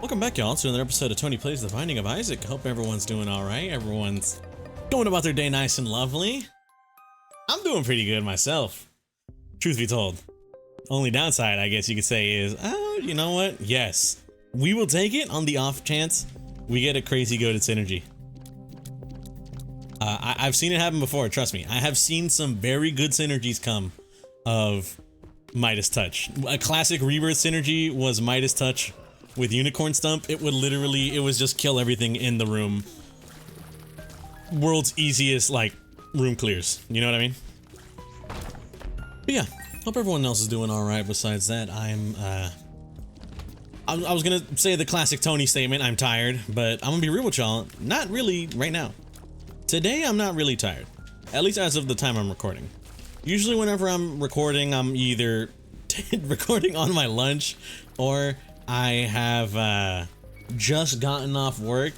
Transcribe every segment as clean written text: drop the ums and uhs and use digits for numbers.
Welcome back, y'all, to another episode of Tony Plays The Binding of Isaac. Hope everyone's doing alright. Everyone's going about their day nice and lovely. I'm doing pretty good myself, truth be told. Only downside, I guess you could say, is, oh, you know what? Yes, we will take it on the off chance we get a crazy goated synergy. I've seen it happen before, trust me. I have seen some very good synergies come of Midas Touch. A classic Rebirth synergy was Midas Touch with Unicorn Stump. It would literally, it was just kill everything in the room. World's easiest, like, room clears. You know what I mean? But yeah, hope everyone else is doing alright. Besides that, I was gonna say the classic Tony statement, I'm tired, but I'm gonna be real with y'all, not really right now. Today, I'm not really tired. At least as of the time I'm recording. Usually whenever I'm recording, I'm either recording on my lunch, or I have just gotten off work,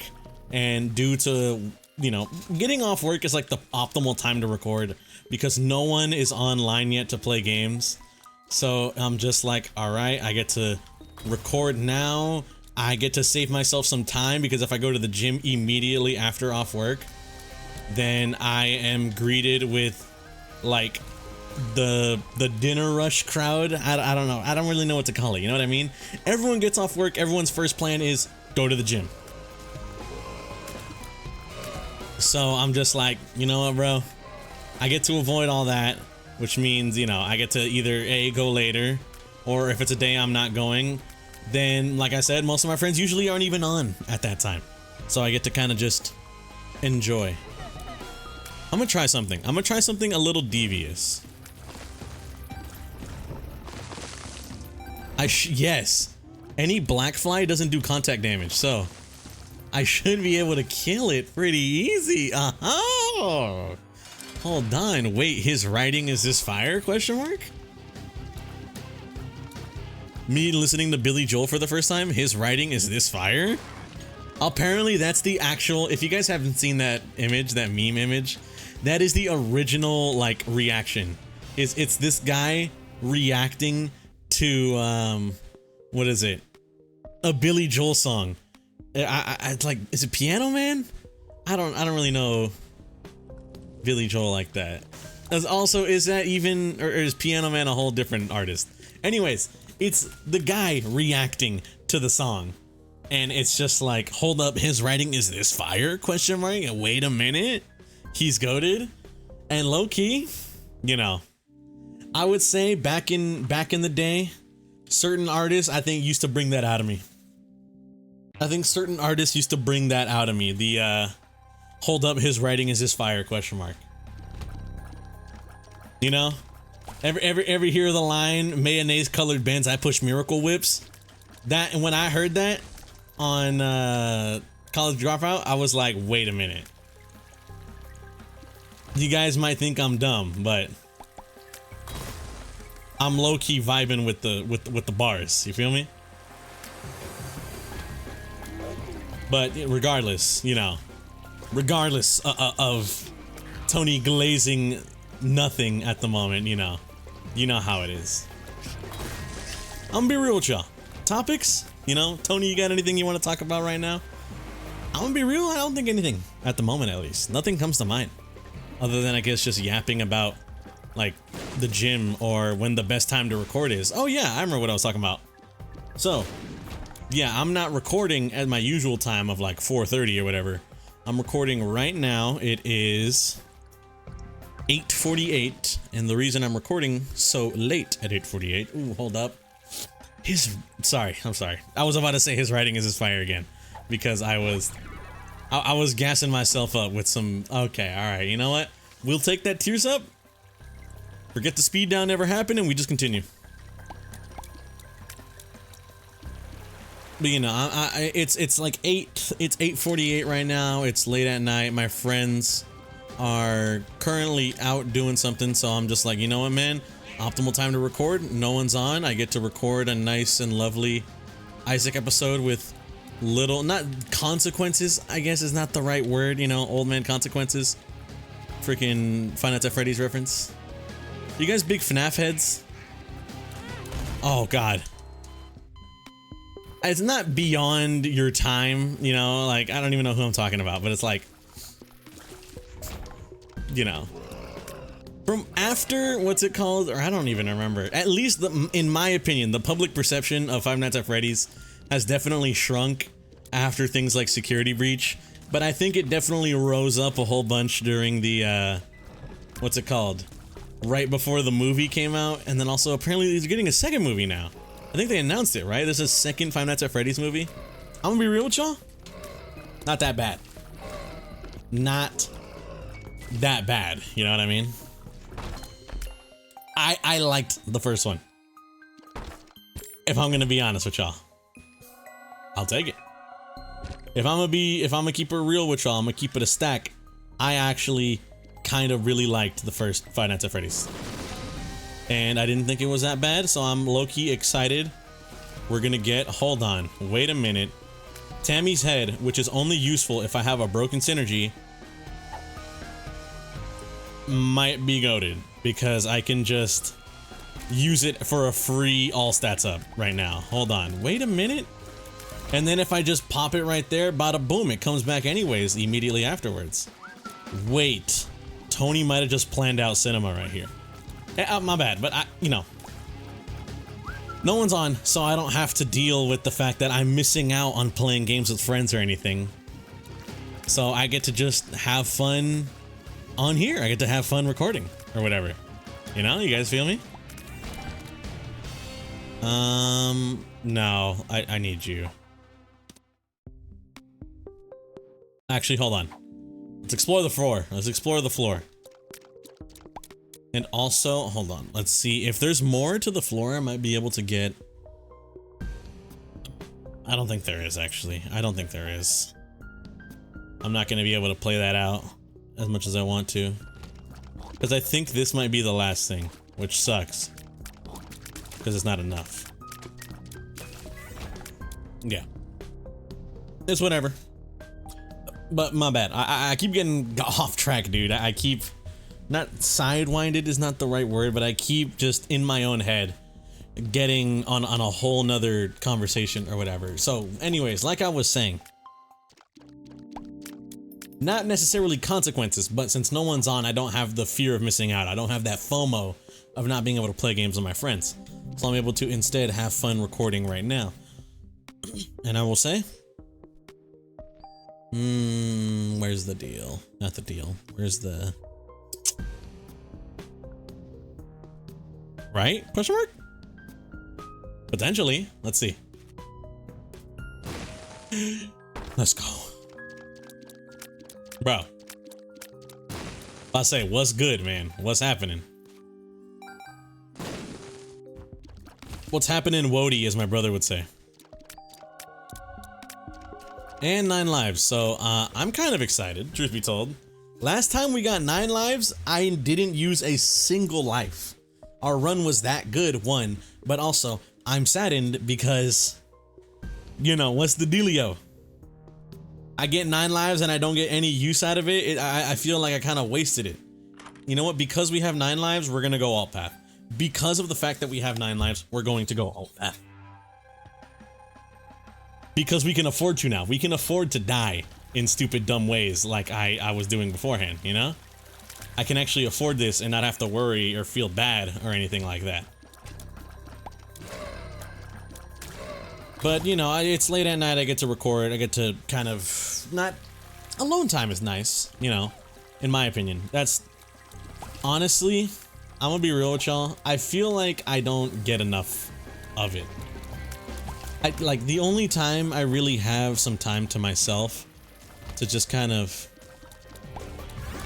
and due to, you know, getting off work is like the optimal time to record because no one is online yet to play games. So I'm just like, all right, I get to record now. I get to save myself some time because if I go to the gym immediately after off work, then I am greeted with like the dinner rush crowd. I don't know. I don't really know what to call it. You know what I mean? Everyone gets off work. Everyone's first plan is go to the gym. So I'm just like, you know what, bro? I get to avoid all that, which means, you know, I get to either A, go later, or if it's a day I'm not going, then like I said, most of my friends usually aren't even on at that time. So I get to kind of just enjoy. I'm gonna try something. I'm gonna try something a little devious. Yes, any black fly doesn't do contact damage, so I should be able to kill it pretty easy. Oh, hold on. Wait, his writing is this fire? Question mark. Me listening to Billy Joel for the first time. His writing is this fire. Apparently, that's the actual. If you guys haven't seen that image, that meme image, that is the original like reaction. It's this guy reacting to what is it? A Billy Joel song. It's like, is it Piano Man? I don't really know Billy Joel like that. As also, is that even, or is Piano Man a whole different artist? Anyways, it's the guy reacting to the song, and it's just like, hold up, his writing is this fire? Question mark. And wait a minute, he's goated, and low key, you know, I would say back in the day, certain artists I think used to bring that out of me. I think certain artists used to bring that out of me. The hold up, his writing is this fire? Question mark. You know, every hear the line, mayonnaise colored Benz, I push miracle whips. That, and when I heard that on College Dropout, I was like, wait a minute. You guys might think I'm dumb, but I'm low key vibing with the bars. You feel me? But regardless, you know, regardless of Tony glazing nothing at the moment, you know how it is. I'm gonna be real with y'all. Topics, you know, Tony, you got anything you want to talk about right now? I'm gonna be real, I don't think anything at the moment, at least. Nothing comes to mind. Other than, I guess, just yapping about, like, the gym or when the best time to record is. Oh yeah, I remember what I was talking about. So, yeah, I'm not recording at my usual time of like 4:30 or whatever. I'm recording right now. It is 8:48, and the reason I'm recording so late at 8:48. Ooh, hold up. I'm sorry. I was about to say his writing is his fire again, because I was gassing myself up with some. Okay, all right. You know what? We'll take that tears up. Forget the speed down never happened, and we just continue. But you know, it's like 8:48 right now. It's late at night. My friends are currently out doing something, so I'm just like, you know what, man? Optimal time to record. No one's on. I get to record a nice and lovely Isaac episode with little, not consequences, I guess is not the right word. You know, old man consequences. Freaking Five Nights at Freddy's reference. You guys big FNAF heads? Oh God. it's not beyond your time, you know, like I don't even know who I'm talking about, but it's like, you know, from after what's it called, or I don't even remember. At least in my opinion, the public perception of Five Nights at Freddy's has definitely shrunk after things like Security Breach, but I think it definitely rose up a whole bunch during the what's it called, right before the movie came out, and then also apparently he's getting a second movie now. I think they announced it, right? There's a second Five Nights at Freddy's movie. I'm gonna be real with y'all, not that bad. Not that bad, you know what I mean? I liked the first one. If I'm gonna be honest with y'all, I'll take it. If I'm gonna keep it real with y'all, I'm gonna keep it a stack. I actually kind of really liked the first Five Nights at Freddy's, and I didn't think it was that bad, so I'm low-key excited. We're gonna get, hold on, wait a minute. Tammy's head, which is only useful if I have a broken synergy, might be goated because I can just use it for a free all stats up right now. Hold on, wait a minute. And then if I just pop it right there, bada boom, it comes back anyways immediately afterwards. Wait, Tony might have just planned out cinema right here. My bad, but you know, no one's on, so I don't have to deal with the fact that I'm missing out on playing games with friends or anything. So I get to just have fun on here. I get to have fun recording or whatever. You know, you guys feel me? No, I need you. Actually, hold on. Let's explore the floor. Let's explore the floor. And also, hold on. Let's see if there's more to the floor I might be able to get. I don't think there is, actually. I don't think there is. I'm not going to be able to play that out as much as I want to, because I think this might be the last thing, which sucks because it's not enough. Yeah, it's whatever. But my bad. I keep getting off track, dude. I keep, not sidewinded is not the right word, but I keep just in my own head getting on a whole nother conversation or whatever. So anyways, like I was saying, not necessarily consequences, but since no one's on, I don't have the fear of missing out. I don't have that FOMO of not being able to play games with my friends. So I'm able to instead have fun recording right now. And I will say, where's the deal? Not the deal. Where's the... Right? Question mark? Potentially. Let's see. Let's go. Bro. I say, what's good, man? What's happening? What's happening, Wody, as my brother would say. And 9 lives, so I'm kind of excited, truth be told. Last time we got 9 lives, I didn't use a single life. Our run was that good, one, but also I'm saddened because, you know, what's the dealio? I get 9 lives and I don't get any use out of it. I feel like I kind of wasted it. You know what? Because we have 9 lives, we're gonna go alt path. Because of the fact that we have 9 lives, we're going to go alt path. Because we can afford to now. We can afford to die in stupid, dumb ways like I was doing beforehand, you know? I can actually afford this and not have to worry or feel bad or anything like that. But, you know, it's late at night, I get to record, I get to kind of not... Alone time is nice, you know, in my opinion. That's... Honestly, I'm gonna be real with y'all, I feel like I don't get enough of it. Like, the only time I really have some time to myself to just kind of...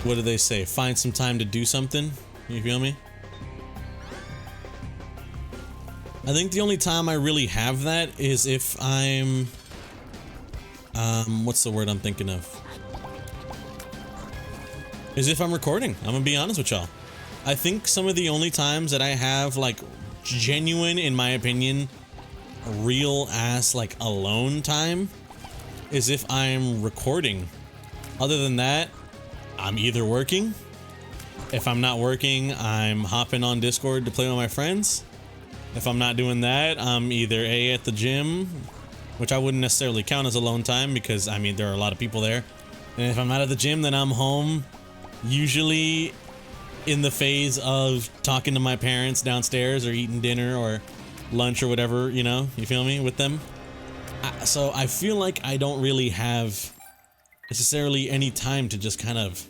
What do they say? Find some time to do something? You feel me? I think the only time I really have that is if I'm... what's the word I'm thinking of? Is if I'm recording. I'm gonna be honest with y'all. I think some of the only times that I have, like, genuine, in my opinion, real ass, like, alone time is if I'm recording. Other than that, I'm either working. If I'm not working, I'm hopping on Discord to play with my friends. If I'm not doing that, I'm either A, at the gym, which I wouldn't necessarily count as alone time because I mean there are a lot of people there. And if I'm not at the gym, then I'm home, usually in the phase of talking to my parents downstairs or eating dinner or lunch or whatever, you know, you feel me, with them. So I feel like I don't really have necessarily any time to just kind of,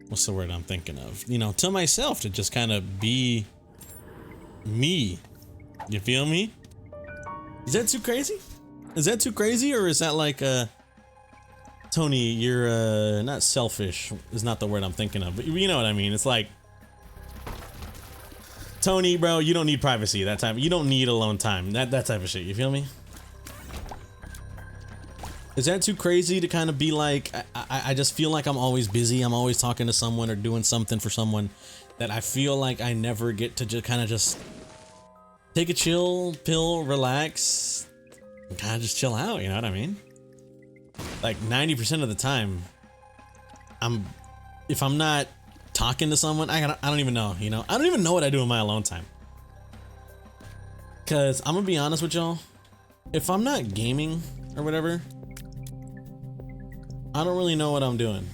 what's the word I'm thinking of? You know, to myself, to just kind of be me. You feel me? Is that too crazy? Is that too crazy, or is that like, Tony, you're, not selfish is not the word I'm thinking of, but you know what I mean? It's like, Tony, bro, you don't need privacy, that time. You don't need alone time, that type of shit, you feel me? Is that too crazy to kind of be like, I just feel like I'm always busy, I'm always talking to someone or doing something for someone, that I feel like I never get to just kind of just take a chill pill, relax, and kind of just chill out, you know what I mean? Like 90% of the time, if I'm not talking to someone, I don't even know, you know? I don't even know what I do in my alone time. Cause I'm gonna be honest with y'all, if I'm not gaming or whatever, I don't really know what I'm doing.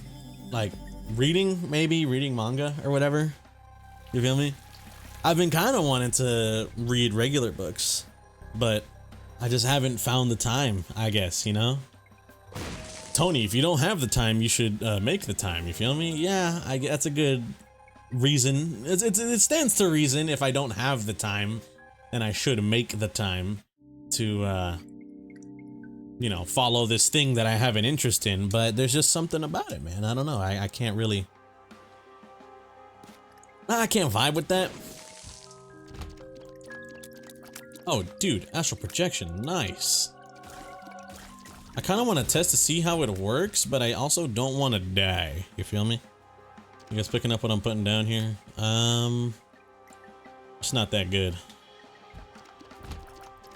Like reading, maybe reading manga or whatever. You feel me? I've been kind of wanting to read regular books, but I just haven't found the time, I guess, you know? Tony, if you don't have the time, you should make the time, you feel me? Yeah, that's a good reason. It stands to reason. If I don't have the time, then I should make the time to, you know, follow this thing that I have an interest in, but there's just something about it, man. I don't know. I can't really, I can't vibe with that. Oh, dude, astral projection, nice. I kind of want to test to see how it works, but I also don't want to die. You feel me? You guys picking up what I'm putting down here? It's not that good.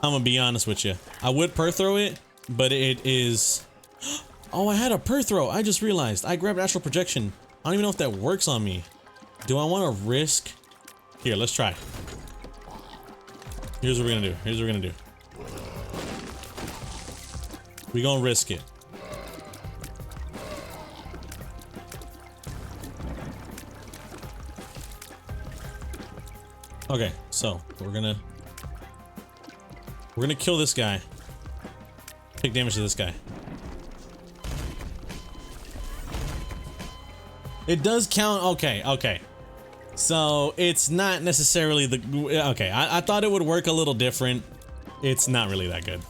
I'm gonna be honest with you. I would per throw it, but it is. Oh, I had a per throw. I just realized. I grabbed astral projection. I don't even know if that works on me. Do I want to risk? Here, let's try. Here's what we're gonna do. Here's what we're gonna do. We gonna risk it. Okay, so we're gonna kill this guy. Take damage to this guy. It does count. Okay, okay. So it's not necessarily the. Okay, I thought it would work a little different. It's not really that good.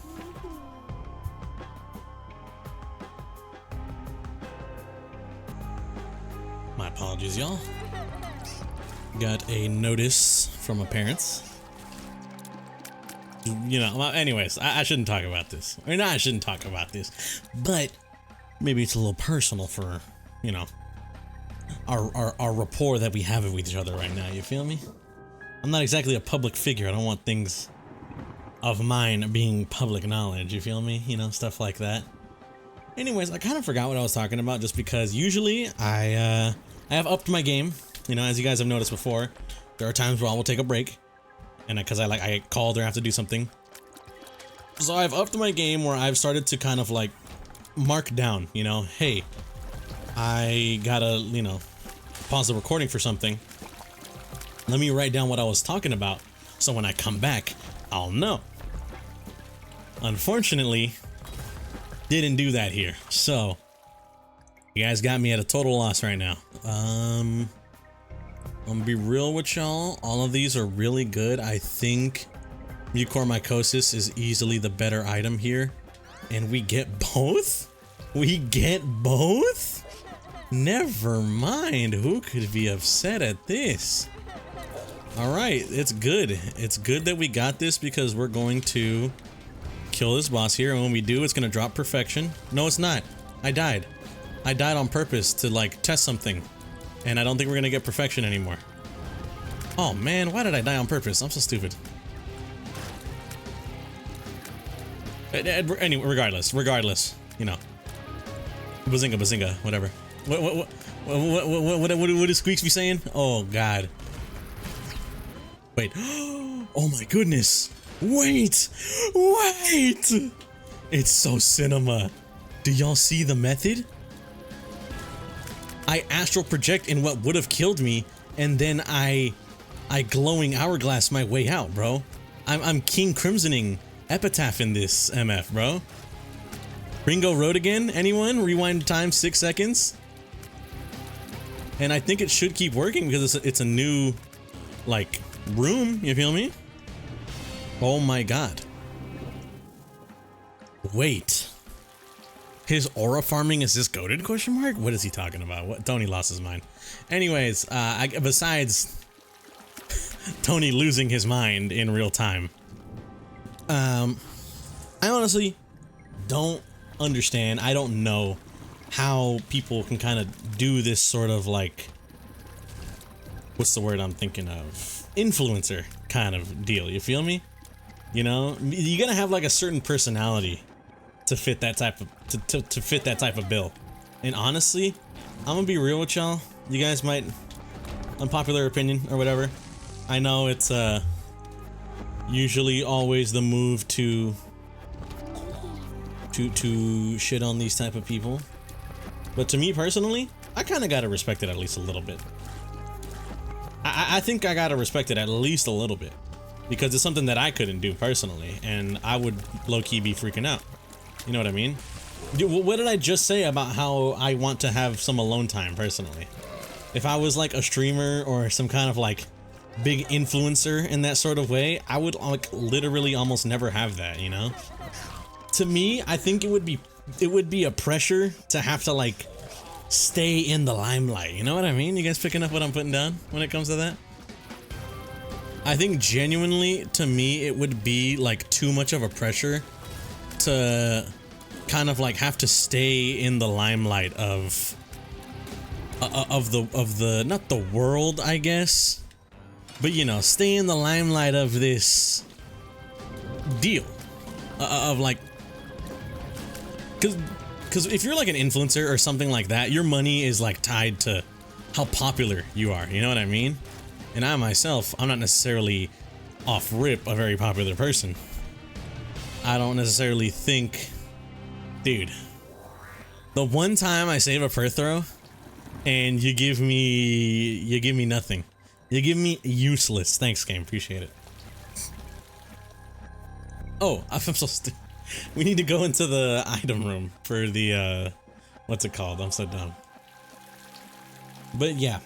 My apologies, y'all. Got a notice from my parents. You know, anyways, I shouldn't talk about this. I mean, I shouldn't talk about this, but maybe it's a little personal for, you know, our rapport that we have with each other right now, you feel me? I'm not exactly a public figure. I don't want things of mine being public knowledge, you feel me? You know, stuff like that. Anyways, I kind of forgot what I was talking about just because usually I have upped my game. You know, as you guys have noticed before, there are times where I will take a break and because I called or have to do something. So I've upped my game where I've started to kind of like mark down, you know, hey, I gotta, you know, pause the recording for something. Let me write down what I was talking about so when I come back, I'll know. Unfortunately, didn't do that here. So, you guys got me at a total loss right now. I'm gonna be real with y'all. All of these are really good. I think Mucormycosis is easily the better item here. And we get both? We get both? Never mind. Who could be upset at this? Alright, it's good. It's good that we got this because we're going to kill this boss here. And when we do, it's going to drop perfection. No, it's not. I died. I died on purpose to like test something. And I don't think we're going to get perfection anymore. Oh man, why did I die on purpose? I'm so stupid. Anyway, regardless, you know. Bazinga, bazinga, whatever. What is Squeaks be saying? Oh god. Wait. Oh my goodness. Wait. It's so cinema. Do y'all see the method? I astral project in what would have killed me, and then I glowing hourglass my way out, bro. I'm King Crimsoning Epitaph in this MF, bro. Ringo Road again? Anyone? Rewind time 6 seconds. And I think it should keep working because it's a new, like, room, you feel me? Oh my god. Wait. His aura farming is this goated question mark? What is he talking about? What? Tony lost his mind. Anyways, besides Tony losing his mind in real time, I honestly don't understand. I don't know how people can kind of do this sort of like, what's the word I'm thinking of? Influencer kind of deal. You feel me? You know, you gotta have like a certain personality to fit that type of to fit that type of bill. And honestly, I'm gonna be real with y'all. You guys might, unpopular opinion or whatever. I know it's usually always the move to shit on these type of people, but to me personally, I kind of gotta respect it at least a little bit. I think I gotta respect it at least a little bit because it's something that I couldn't do personally, and I would low-key be freaking out. You know what I mean? What did I just say about how I want to have some alone time personally? If I was like a streamer or some kind of like big influencer in that sort of way, I would like literally almost never have that, you know? To me, I think it would be a pressure to have to like stay in the limelight. You know what I mean? You guys picking up what I'm putting down when it comes to that? I think genuinely to me it would be like too much of a pressure to kind of like have to stay in the limelight of the not the world, I guess, but you know, stay in the limelight of this deal of like, because if you're like an influencer or something like that, your money is like tied to how popular you are, you know what I mean? And I myself, I'm not necessarily off rip a very popular person. I don't necessarily think, dude, the one time I save a perth throw and you give me nothing. You give me useless. Thanks, game. Appreciate it. Oh, I'm so stupid. We need to go into the item room for the, what's it called? I'm so dumb. But yeah,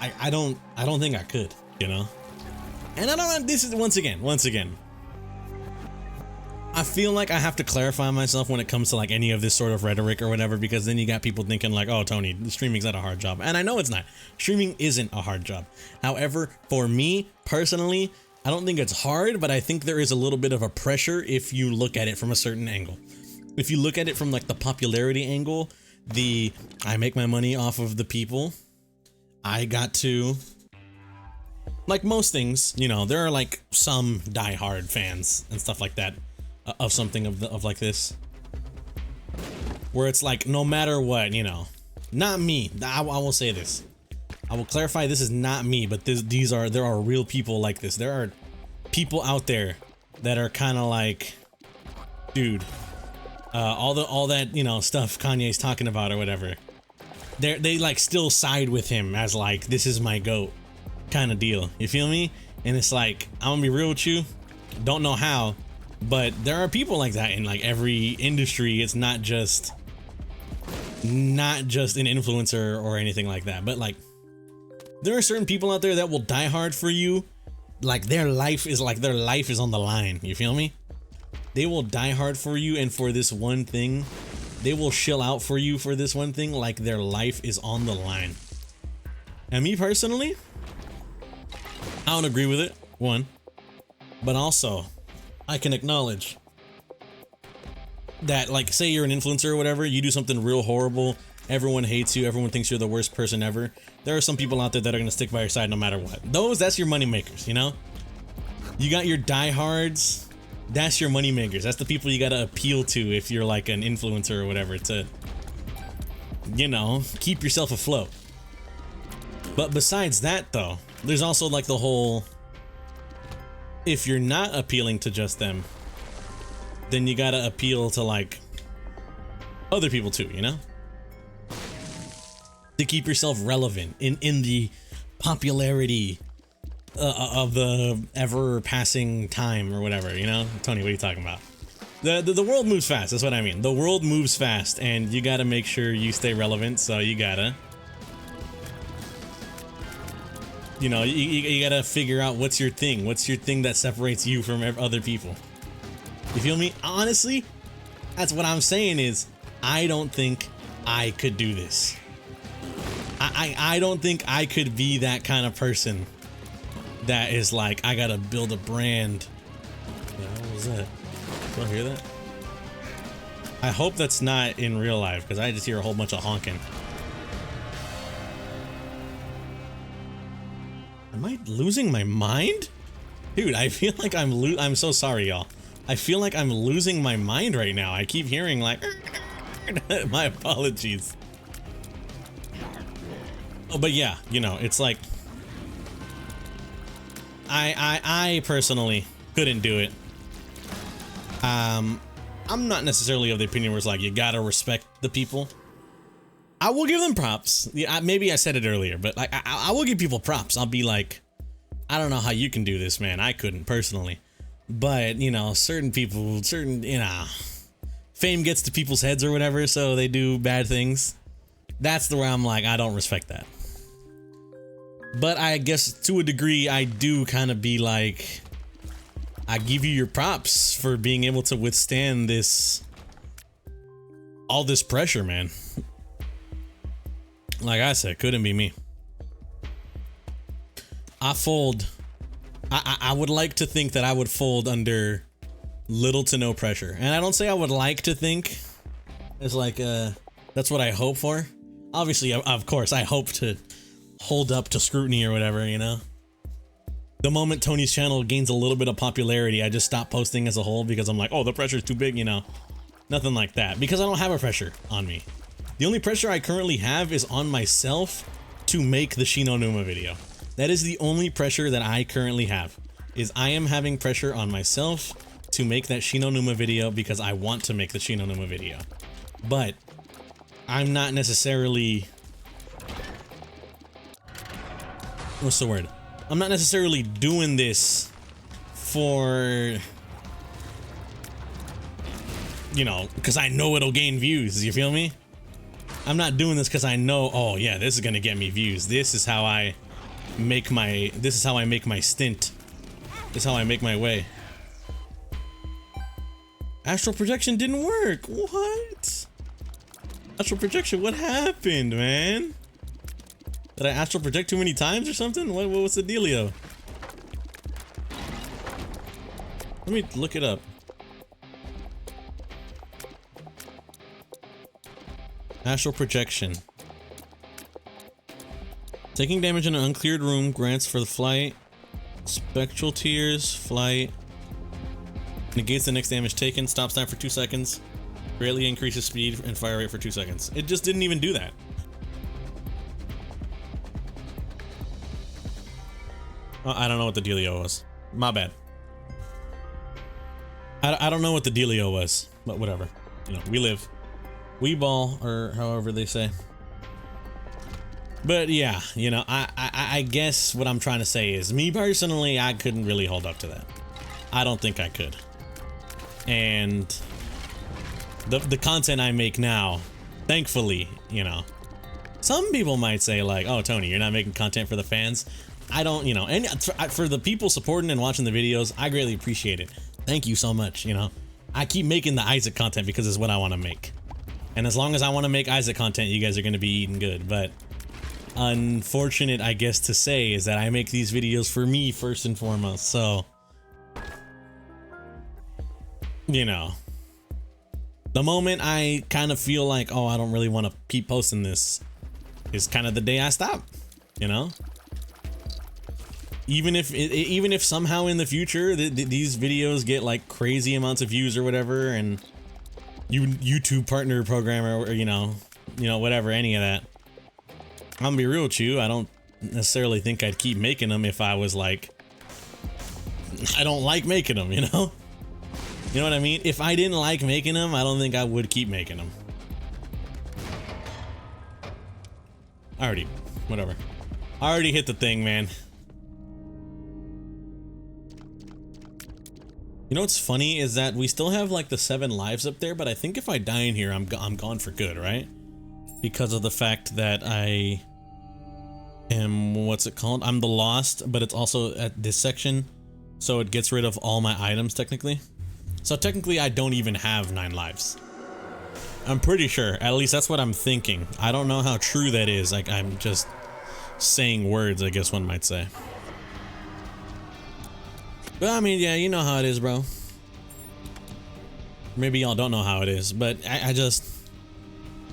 I don't think I could, you know? And I don't, this is, once again, I feel like I have to clarify myself when it comes to like any of this sort of rhetoric or whatever, because then you got people thinking like, oh, Tony, streaming's not a hard job. And I know it's not. Streaming isn't a hard job. However, for me personally, I don't think it's hard, but I think there is a little bit of a pressure if you look at it from a certain angle. If you look at it from like the popularity angle, I make my money off of the people. I got to, like most things, you know, there are like some diehard fans and stuff like that of something of like this, where it's like no matter what, you know, not me. I will say this. I will clarify, this is not me, but there are real people like this. There are people out there that are kind of like, dude, all that, you know, stuff Kanye's talking about or whatever. They like still side with him as like, this is my GOAT kind of deal. You feel me? And it's like, I'm gonna be real with you. Don't know how, but there are people like that in like every industry. It's not just an influencer or anything like that, but like, there are certain people out there that will die hard for you. Like their life is on the line. You feel me? They will die hard for you, and for this one thing, they will shill out for you for this one thing like their life is on the line. And me personally, I don't agree with it, one. But also, I can acknowledge that, like, say you're an influencer or whatever, you do something real horrible, everyone hates you, everyone thinks you're the worst person ever. There are some people out there that are gonna stick by your side no matter what. That's your money makers, you know? You got your diehards, that's your money makers. That's the people you gotta appeal to if you're like an influencer or whatever to, you know, keep yourself afloat. But besides that though, there's also like the whole, if you're not appealing to just them, then you gotta appeal to like other people too, you know? To keep yourself relevant in the popularity of the ever passing time or whatever, you know? Tony, what are you talking about? The world moves fast, that's what I mean. The world moves fast, and you gotta make sure you stay relevant, so you gotta, you know, you gotta figure out what's your thing that separates you from other people. You feel me? Honestly, that's what I'm saying is, I don't think I could do this. I don't think I could be that kind of person that is like, I gotta build a brand. What was that? Did you hear that? I hope that's not in real life, because I just hear a whole bunch of honking. Am I losing my mind? Dude, I feel like I'm so sorry, y'all. I feel like I'm losing my mind right now. I keep hearing like, my apologies. Oh, but yeah, you know, it's like, I personally couldn't do it. I'm not necessarily of the opinion where it's like, you gotta respect the people. I will give them props. Yeah, maybe I said it earlier, but like, I will give people props. I'll be like, I don't know how you can do this, man. I couldn't personally, but you know, certain people, you know, fame gets to people's heads or whatever, so they do bad things. That's the way I'm like, I don't respect that. But I guess to a degree, I do kind of be like, I give you your props for being able to withstand all this pressure, man. Like I said, couldn't be me. I fold. I would like to think that I would fold under little to no pressure. And I don't say I would like to think. It's like, that's what I hope for. Obviously, of course, I hope to hold up to scrutiny or whatever, you know? The moment Tony's channel gains a little bit of popularity, I just stop posting as a whole because I'm like, oh, the pressure's too big, you know? Nothing like that, because I don't have a pressure on me. The only pressure I currently have is on myself to make the Shi No Numa video. That is the only pressure that I currently have, is I am having pressure on myself to make that Shi No Numa video because I want to make the Shi No Numa video. But I'm not necessarily... What's the word? I'm not necessarily doing this for, you know, because I know it'll gain views. You feel me? I'm not doing this because I know, oh yeah, this is gonna get me views. This is how I make my stint. This is how I make my way. Astral projection didn't work. What? Astral projection, what happened, man? Did I astral project too many times or something? What's the dealio? Let me look it up. Astral projection. Taking damage in an uncleared room grants for the flight. Spectral tears, flight. Negates the next damage taken. Stops time for 2 seconds. Greatly increases speed and fire rate for 2 seconds. It just didn't even do that. I don't know what the dealio was. My bad. I don't know what the dealio was, but whatever. You know, we live. We ball, or however they say. But yeah, you know, I guess what I'm trying to say is, me personally, I couldn't really hold up to that. I don't think I could. And the content I make now, thankfully, you know, some people might say like, oh, Tony, you're not making content for the fans. I don't, you know, and for the people supporting and watching the videos, I greatly appreciate it. Thank you so much, you know. I keep making the Isaac content because it's what I want to make. And as long as I want to make Isaac content, you guys are going to be eating good. But unfortunate, I guess, to say is that I make these videos for me first and foremost. So, you know, the moment I kind of feel like, oh, I don't really want to keep posting this is kind of the day I stop, you know? Even if somehow in the future these videos get like crazy amounts of views or whatever, and YouTube partner program or you know whatever, any of that, I'm gonna be real with you, I don't necessarily think I'd keep making them if I was like, I don't like making them, you know? You know what I mean? If I didn't like making them, I don't think I would keep making them. Whatever. I already hit the thing, man. You know what's funny is that we still have like the 7 lives up there, but I think if I die in here, I'm gone for good, right? Because of the fact that I am, what's it called? I'm the lost, but it's also at this section, so it gets rid of all my items technically. So technically I don't even have 9 lives. I'm pretty sure, at least that's what I'm thinking. I don't know how true that is, like I'm just saying words, I guess one might say. But I mean, yeah, you know how it is, bro. Maybe y'all don't know how it is, but I just...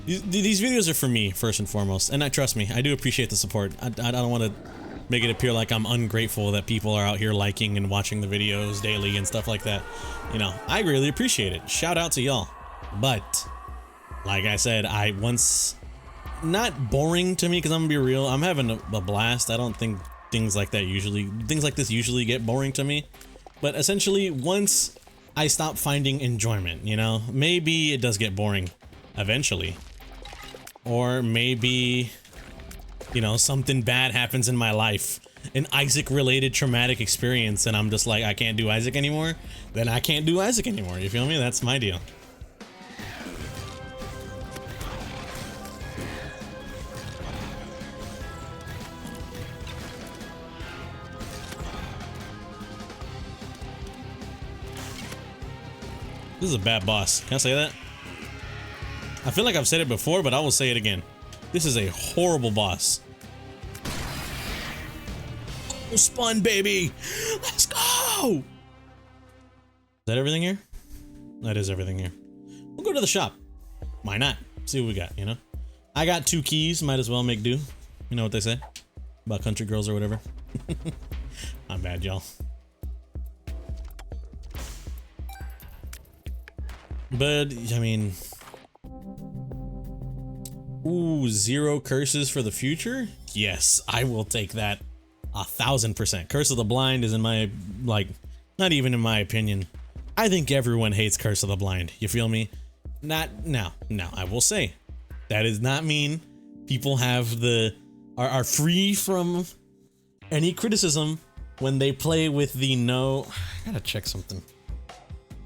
These videos are for me, first and foremost, and trust me, I do appreciate the support. I don't want to make it appear like I'm ungrateful that people are out here liking and watching the videos daily and stuff like that. You know, I really appreciate it. Shout out to y'all. But, like I said, not boring to me, because I'm gonna be real, I'm having a blast. I don't think things like this usually get boring to me. But essentially, once I stop finding enjoyment, you know, maybe it does get boring eventually. Or maybe, you know, something bad happens in my life, an Isaac related traumatic experience, and I'm just like, I can't do Isaac anymore. Then I can't do Isaac anymore, you feel me? That's my deal. This is a bad boss. Can I say that? I feel like I've said it before, but I will say it again. This is a horrible boss. Oh, spun, baby! Let's go! Is that everything here? That is everything here. We'll go to the shop. Why not? See what we got, you know? I got 2 keys. Might as well make do. You know what they say about country girls or whatever. I'm bad, y'all. But, I mean... Ooh, 0 curses for the future? Yes, I will take that 1000%. Curse of the Blind is in my, like, not even in my opinion. I think everyone hates Curse of the Blind. You feel me? Now, I will say, that does not mean people have are free from any criticism when they play with the no... I gotta check something.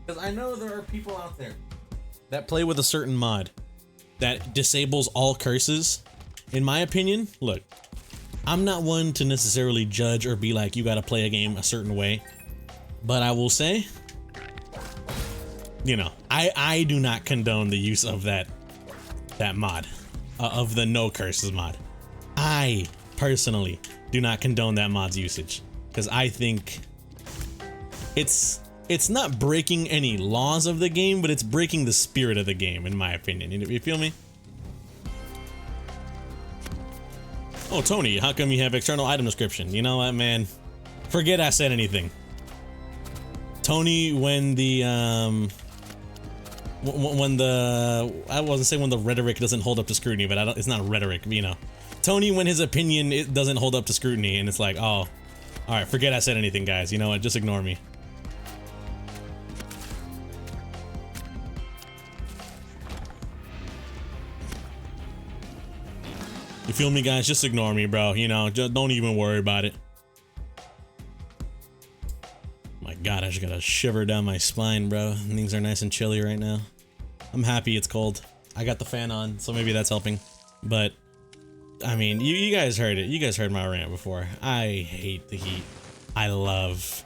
Because I know there are people out there that play with a certain mod that disables all curses. In my opinion, look, I'm not one to necessarily judge or be like, you gotta play a game a certain way. But I will say, you know, I do not condone the use of that mod, of the no curses mod. I personally do not condone that mod's usage, because I think it's not breaking any laws of the game, but it's breaking the spirit of the game, in my opinion. You feel me? Oh, Tony, how come you have external item description? You know what, man? Forget I said anything. Tony, when the I wasn't saying when the rhetoric doesn't hold up to scrutiny, but it's not rhetoric, you know. Tony, when his opinion it doesn't hold up to scrutiny, and it's like, oh, all right, forget I said anything, guys. You know what? Just ignore me. You feel me, guys? Just ignore me, bro. You know, just don't even worry about it. My God, I just got a shiver down my spine, bro. Things are nice and chilly right now. I'm happy it's cold. I got the fan on, so maybe that's helping. But, I mean, you guys heard it. You guys heard my rant before. I hate the heat. I love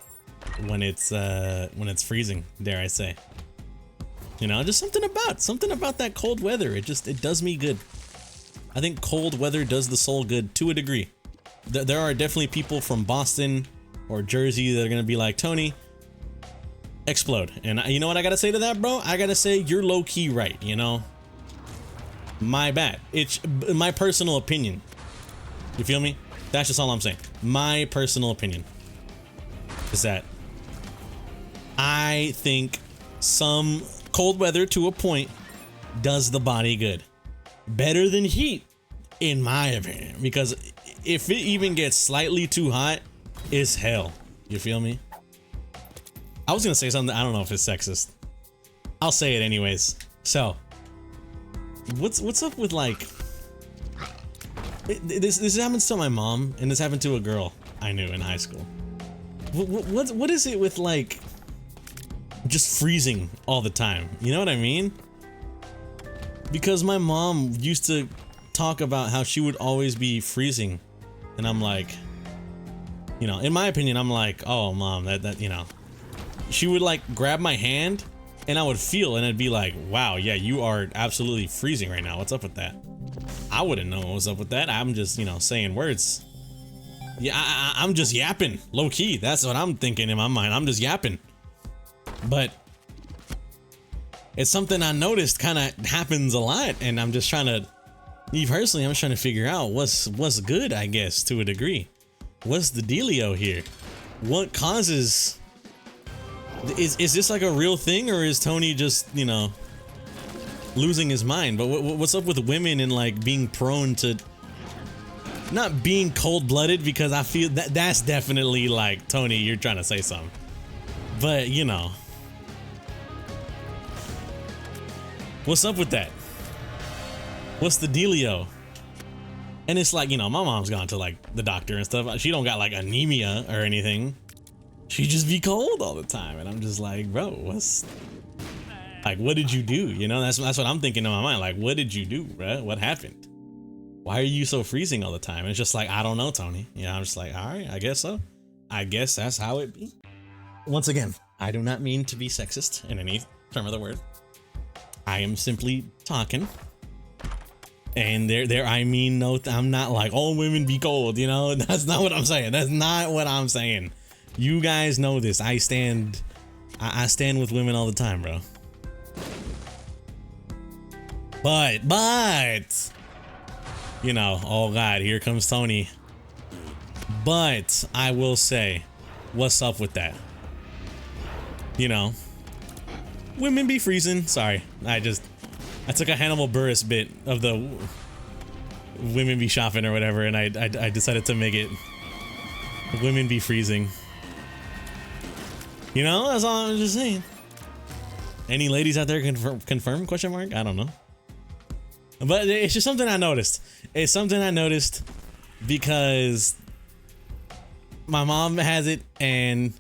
when it's freezing, dare I say. You know, just something about that cold weather. It does me good. I think cold weather does the soul good to a degree. There are definitely people from Boston or Jersey that are gonna be like, Tony, explode. And you know what I gotta say to that, bro? I gotta say, you're low-key right, you know? My bad. It's my personal opinion. You feel me? That's just all I'm saying. My personal opinion is that I think some cold weather to a point does the body good. Better than heat, in my opinion, because if it even gets slightly too hot, it's hell. You feel me? I was gonna say something, I don't know if it's sexist. I'll say it anyways. So, what's up with like this happens to my mom, and this happened to a girl I knew in high school. What is it with like just freezing all the time? You know what I mean? Because my mom used to talk about how she would always be freezing, and I'm like, you know, in my opinion, I'm like, oh mom, that you know, she would like grab my hand, and I would feel, and I'd be like, wow, yeah, you are absolutely freezing right now. What's up with that? I wouldn't know what was up with that. I'm just, you know, saying words. Yeah, I'm just yapping, low key. That's what I'm thinking in my mind. I'm just yapping. But it's something I noticed kind of happens a lot, and I'm just trying to, me personally, I'm just trying to figure out what's good, I guess, to a degree. What's the dealio here? What causes? Is this like a real thing, or is Tony just, you know, losing his mind? But what's up with women and like being prone to not being cold-blooded? Because I feel that's definitely like, Tony, you're trying to say something. But you know, what's up with that? What's the dealio? And it's like, you know, my mom's gone to like the doctor and stuff. She don't got like anemia or anything. She just be cold all the time, and I'm just like, bro, what's like, what did you do? You know, that's what I'm thinking in my mind. Like, what did you do, bro? What happened? Why are you so freezing all the time? And it's just like, I don't know, Tony. You know, I'm just like, all right, I guess so. I guess that's how it be. Once again, I do not mean to be sexist in any term of the word. I am simply talking. And there, I mean, no, I'm not like, all women be cold, you know? That's not what I'm saying. That's not what I'm saying. You guys know this. I stand with women all the time, bro. But, you know, oh God, here comes Tony. But I will say, what's up with that? You know, women be freezing. Sorry, I took a Hannibal Buress bit of the women be shopping or whatever, and I decided to make it women be freezing. You know, that's all I'm just saying. Any ladies out there confirm? Question mark? I don't know. But it's just something I noticed. It's something I noticed because my mom has it, and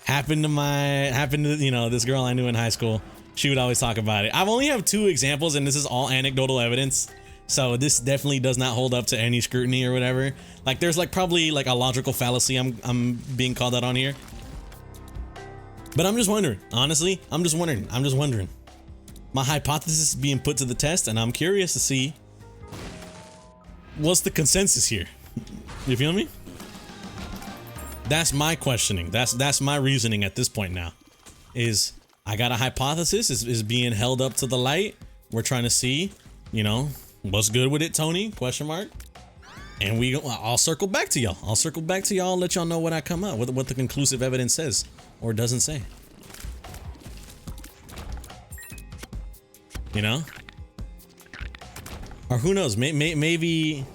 happened to you know, this girl I knew in high school. She would always talk about it. I've only have 2 examples, and this is all anecdotal evidence. So this definitely does not hold up to any scrutiny or whatever. Like, there's like probably like a logical fallacy I'm being called out on here. But I'm just wondering, honestly, I'm just wondering. My hypothesis is being put to the test, and I'm curious to see what's the consensus here. You feel me? That's my questioning. That's my reasoning at this point now. Is I got a hypothesis is being held up to the light. We're trying to see, you know, what's good with it, Tony? Question mark. And I'll circle back to y'all. Let y'all know what I come up with, what the conclusive evidence says or doesn't say. You know? Or who knows? Maybe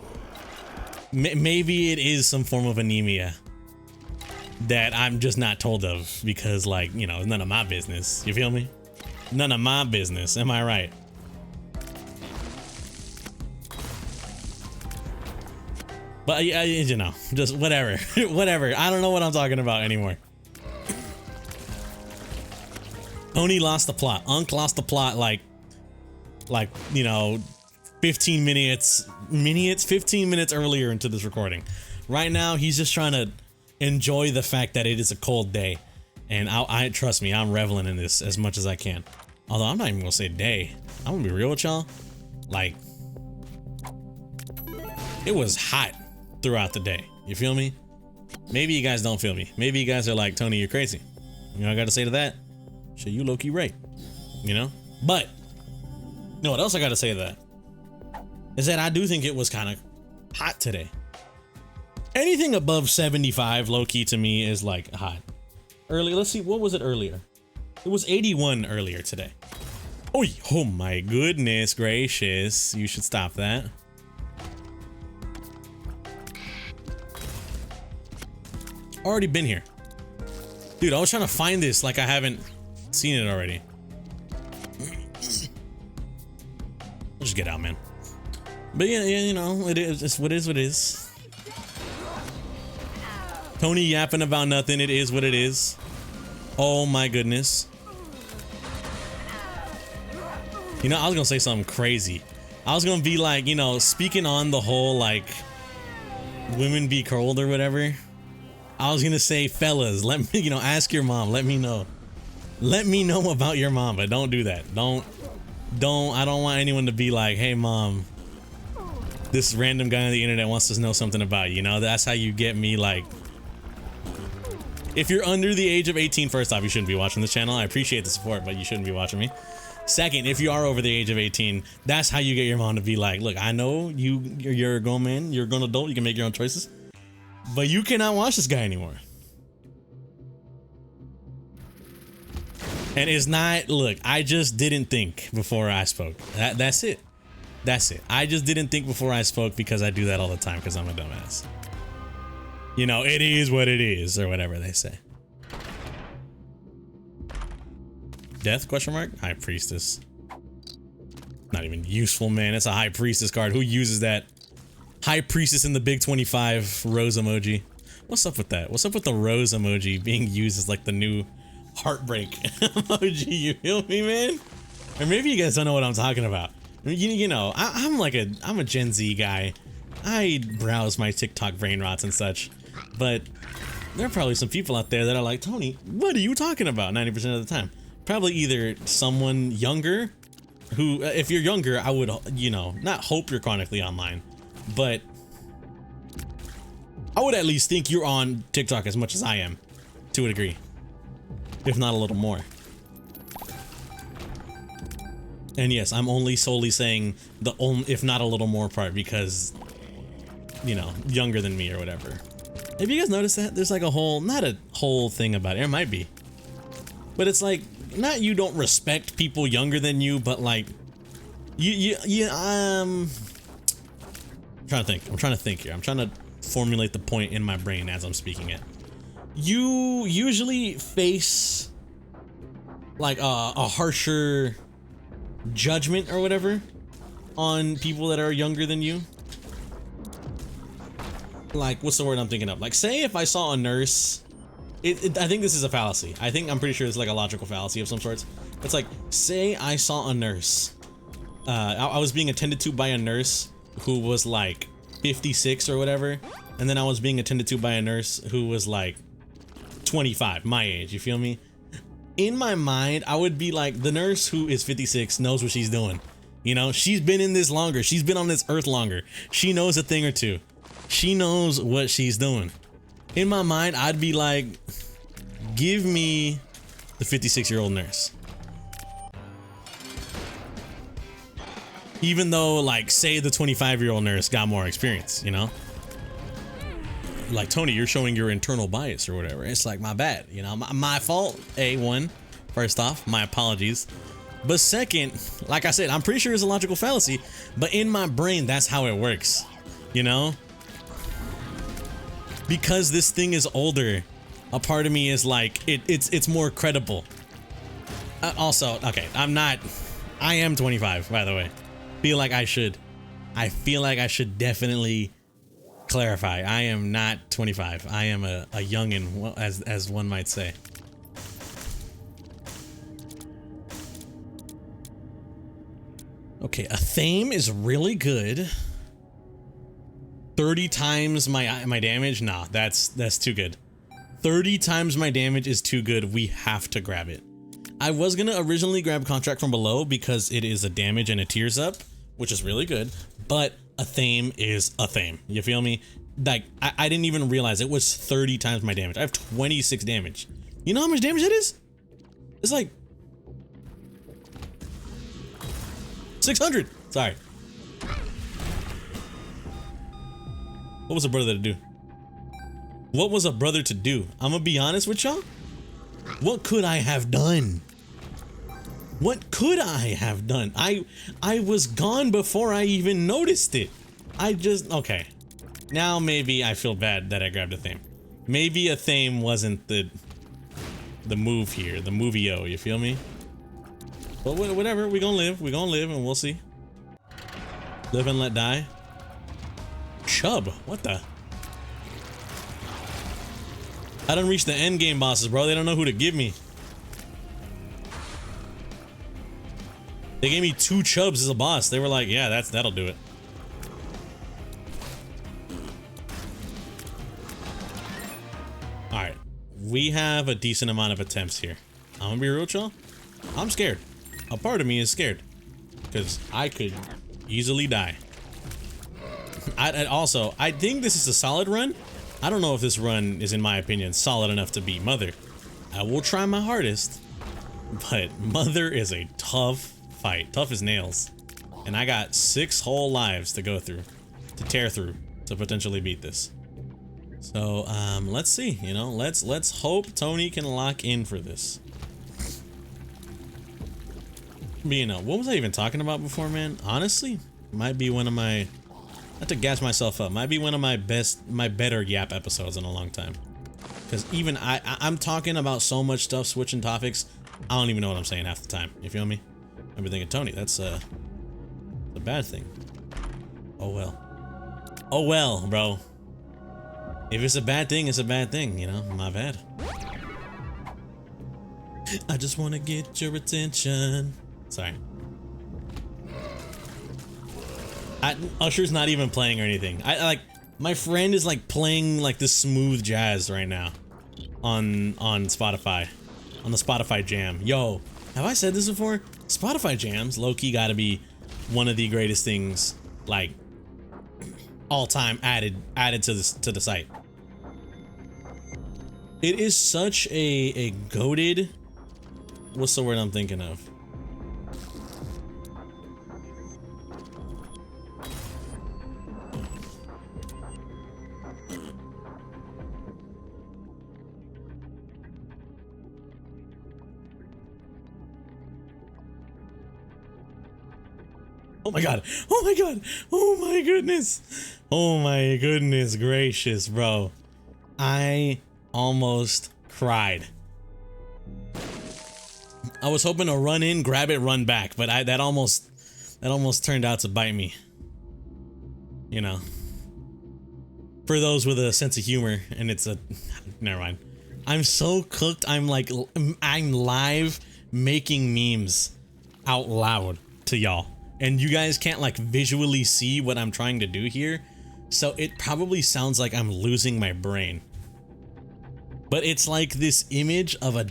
it is some form of anemia that I'm just not told of, because, like, you know, it's none of my business. You feel me? None of my business. Am I right? But you know, just whatever. Whatever. I don't know what I'm talking about anymore. Tony lost the plot. Unc lost the plot like, you know, 15 minutes earlier into this recording. Right now, he's just trying to enjoy the fact that it is a cold day. And I trust me, I'm reveling in this as much as I can. Although I'm not even gonna say day. I'm gonna be real with y'all. Like, it was hot throughout the day. You feel me? Maybe you guys don't feel me. Maybe you guys are like, Tony, you're crazy. You know what I gotta say to that? Shit, you low-key right. You know? But, you know what else I gotta say to that? Is that I do think it was kind of hot today. Anything above 75 low-key to me is like hot. Early, let's see, what was it earlier? It was 81 earlier today. Oh my goodness gracious. You should stop that. Already been here. Dude, I was trying to find this like I haven't seen it already. Just get out, man. But yeah, you know, it's what it is. Tony yapping about nothing. It is what it is. Oh my goodness. You know, I was gonna say something crazy. I was gonna be like, you know, speaking on the whole like women be cold or whatever. I was gonna say, fellas, let me, you know, ask your mom. Let me know. Let me know about your mom, but don't do that. Don't. I don't want anyone to be like, hey mom, this random guy on the internet wants to know something about you. You know, that's how you get me. Like, if you're under the age of 18, first off, you shouldn't be watching this channel. I appreciate the support, but you shouldn't be watching me. Second, if you are over the age of 18, that's how you get your mom to be like, look, I know you're a grown man, you're a grown adult, you can make your own choices, but you cannot watch this guy anymore. And it's not, look, I just didn't think before I spoke. That's it. That's it. I just didn't think before I spoke because I do that all the time because I'm a dumbass. You know, it is what it is, or whatever they say. Death, question mark? High Priestess. Not even useful, man. It's a High Priestess card. Who uses that? High Priestess in the big 25 rose emoji. What's up with that? What's up with the rose emoji being used as like the new heartbreak emoji? You feel me, man? Or maybe you guys don't know what I'm talking about. You know, I'm a Gen Z guy. I browse my TikTok brain rots and such, but there are probably some people out there that are like, Tony, what are you talking about 90% of the time? Probably either someone younger who, if you're younger, I would, you know, not hope you're chronically online, but I would at least think you're on TikTok as much as I am, to a degree, if not a little more. And yes, I'm only solely saying the if not a little more part because, you know, younger than me or whatever. Have you guys noticed that? There's like a whole, not a whole thing about it, it might be, but it's like, not you don't respect people younger than you, but like, I'm trying to think here. I'm trying to formulate the point in my brain as I'm speaking it. You usually face like a harsher judgment or whatever on people that are younger than you. Like, what's the word I'm thinking of? Like, say if I saw a nurse, I think this is a fallacy. I'm pretty sure it's like a logical fallacy of some sorts. It's like, say I saw a nurse. I was being attended to by a nurse who was like 56 or whatever. And then I was being attended to by a nurse who was like 25, my age, you feel me? In my mind, I would be like, the nurse who is 56 knows what she's doing. You know, she's been in this longer. She's been on this earth longer. She knows a thing or two. She knows what she's doing. In my mind, I'd be like, give me the 56-year-old nurse. Even though, like, say the 25-year-old nurse got more experience, you know? Like, Tony, you're showing your internal bias or whatever. It's like, my bad, you know? My fault, A1. First off, my apologies. But second, like I said, I'm pretty sure it's a logical fallacy, but in my brain, that's how it works, you know? Because this thing is older, a part of me is like, it's more credible. Also, okay, I am 25, by the way. I feel like I should definitely clarify. I am not 25. I am a youngin', as one might say. Okay, a Thame is really good. 30 times my damage? Nah, that's too good. 30 times my damage is too good. We have to grab it. I was gonna originally grab Contract from Below because it is a damage and a tears up, which is really good, but a Thame is a Thame. You feel me? Like, I didn't even realize it was 30 times my damage. I have 26 damage. You know how much damage that is? It's like 600. Sorry. What was a brother to do? What was a brother to do? I'm gonna be honest with y'all. What could I have done? What could I have done? I was gone before I even noticed it. Okay. Now maybe I feel bad that I grabbed a Thame. Maybe a Thame wasn't the move here, the movie-o, you feel me? But whatever, we gonna live and we'll see. Live and let die. Chub, what the? I done reached the end game bosses, bro. They don't know who to give me. They gave me 2 chubs as a boss. They were like, yeah, that'll do it. All right, we have a decent amount of attempts here. I'm gonna be real, y'all. I'm scared. A part of me is scared because I could easily die. I think this is a solid run. I don't know if this run is, in my opinion, solid enough to beat Mother. I will try my hardest, but Mother is a tough fight, tough as nails. And I got 6 whole lives to go through, to tear through, to potentially beat this. So, let's see, you know, let's hope Tony can lock in for this. But, you know, what was I even talking about before, man? Honestly, might be one of my, not to gas myself up, might be one of my better Yap episodes in a long time. Because even I'm talking about so much stuff, switching topics, I don't even know what I'm saying half the time. You feel me? I'm thinking, Tony, that's a bad thing. Oh well. Oh well, bro. If it's a bad thing, it's a bad thing, you know? My bad. I just want to get your attention. Sorry. Usher's not even playing or anything. I like, my friend is like playing like this smooth jazz right now on Spotify, on the Spotify Jam. Yo, have I said this before? Spotify Jams low-key gotta be one of the greatest things, like, all time added to the site. It is such a goated, what's the word I'm thinking of? Oh my god. Oh my god. Oh my goodness. Oh my goodness gracious, bro. I almost cried. I was hoping to run in, grab it, run back, but that almost turned out to bite me. You know. For those with a sense of humor, and it's a, never mind. I'm so cooked. I'm live making memes out loud to y'all. And you guys can't like visually see what I'm trying to do here. So it probably sounds like I'm losing my brain. But it's like this image of a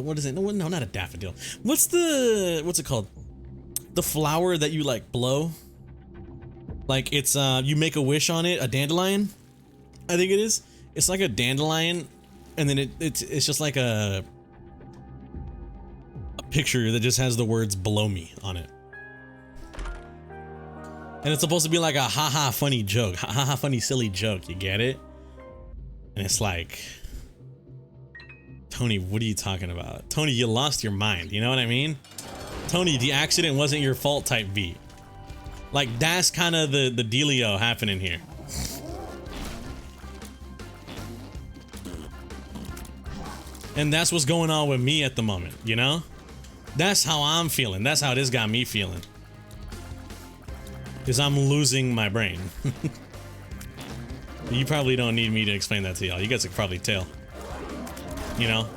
what is it? No, not a daffodil. What's it called? The flower that you like blow? Like it's, you make a wish on it, a dandelion? I think it is. It's like a dandelion, and then it's just like a picture that just has the words "blow me" on it. And it's supposed to be like a haha funny joke, haha funny silly joke, you get it? And it's like, Tony, what are you talking about? Tony, you lost your mind, you know what I mean? Tony, the accident wasn't your fault type beat. Like, that's kind of the dealio happening here. And that's what's going on with me at the moment, you know? That's how I'm feeling. That's how this got me feeling. Because I'm losing my brain. You probably don't need me to explain that to y'all. You guys can probably tell. You know?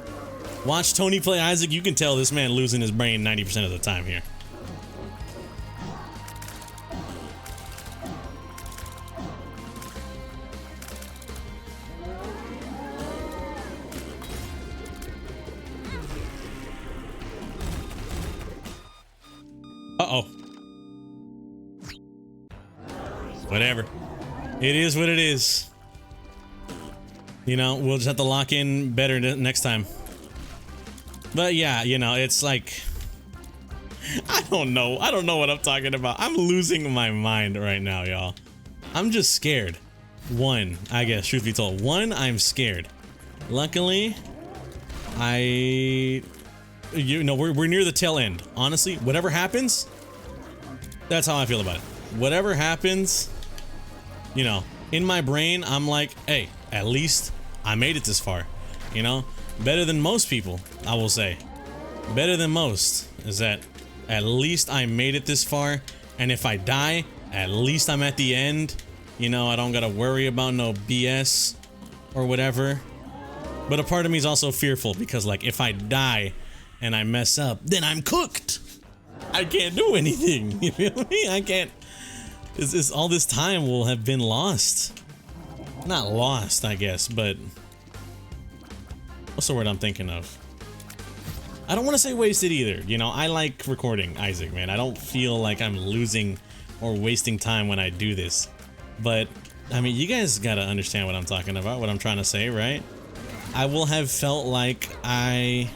Watch Tony play Isaac, you can tell this man losing his brain 90% of the time here. Uh-oh. Whatever. It is what it is. You know, we'll just have to lock in better next time. But yeah, you know, it's like, I don't know what I'm talking about. I'm losing my mind right now, y'all. I'm just scared. One, I guess, truth be told. One, I'm scared. Luckily, you know, we're near the tail end. Honestly, whatever happens, that's how I feel about it. Whatever happens, you know, in my brain, I'm like, hey, at least I made it this far, you know? Better than most people, I will say. Better than most is that at least I made it this far, And if I die, at least I'm at the end. You know, I don't gotta worry about no BS or whatever. But a part of me is also fearful because, like, if I die and I mess up, then I'm cooked. I can't do anything. You feel me? I can't. All this time will have been lost. Not lost, I guess, but what's the word I'm thinking of? I don't want to say wasted either. You know, I like recording Isaac, man. I don't feel like I'm losing or wasting time when I do this. But, I mean, you guys gotta understand what I'm talking about, what I'm trying to say, right? I will have felt like I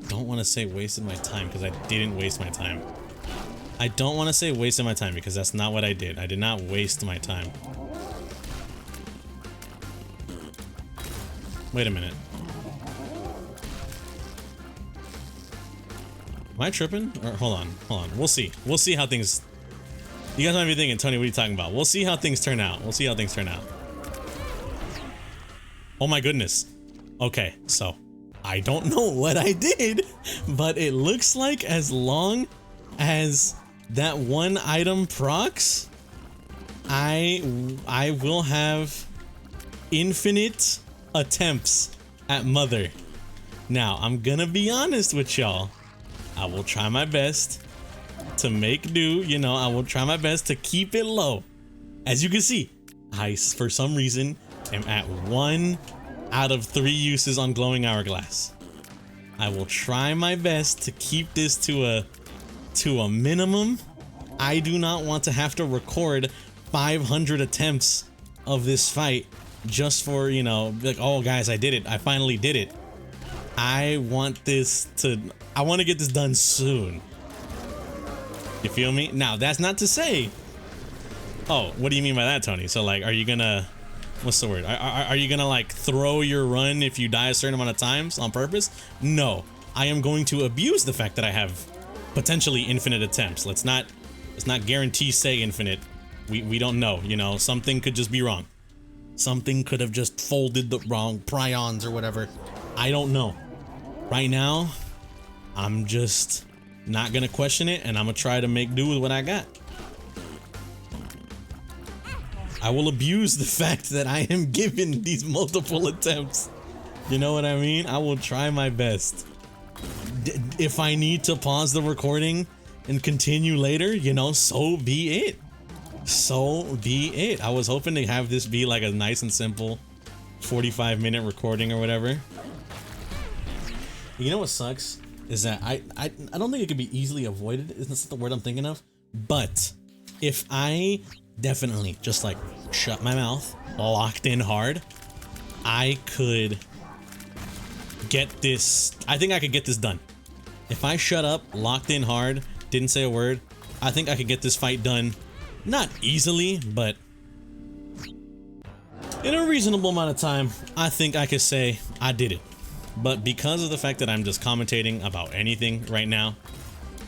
don't want to say wasted my time because I didn't waste my time. I don't want to say wasted my time because that's not what I did. I did not waste my time. Wait a minute. Am I tripping? Or hold on. We'll see. We'll see how things. You guys might be thinking, Tony, what are you talking about? We'll see how things turn out. We'll see how things turn out. Oh my goodness. Okay, so I don't know what I did, but it looks like as long as that one item procs, I will have infinite attempts at Mother. Now, I'm gonna be honest with y'all. I will try my best to make do, you know, I will try my best to keep it low. As you can see, I, for some reason, am at 1 out of 3 uses on Glowing Hourglass. I will try my best to keep this to a minimum. I do not want to have to record 500 attempts of this fight just for, you know, like, oh guys, I did it. I finally did it. I want to get this done soon. You feel me? Now, that's not to say. Oh, what do you mean by that, Tony? So, like, are you gonna, what's the word? Are you gonna, like, throw your run if you die a certain amount of times on purpose? No. I am going to abuse the fact that I have potentially infinite attempts. Let's not guarantee say infinite. We don't know, you know, something could just be wrong. Something could have just folded the wrong prions or whatever. I don't know. Right now, I'm just not gonna question it, and I'm gonna try to make do with what I got. I will abuse the fact that I am given these multiple attempts. You know what I mean? I will try my best. If I need to pause the recording and continue later, you know, so be it. So be it. I was hoping to have this be like a nice and simple 45-minute recording or whatever. You know what sucks is that I don't think it could be easily avoided. Isn't that the word I'm thinking of? But if I definitely just like shut my mouth, locked in hard, I could get this. I think I could get this done. If I shut up, locked in hard, didn't say a word, I think I could get this fight done. Not easily, but in a reasonable amount of time. I think I could say I did it. But because of the fact that I'm just commentating about anything right now,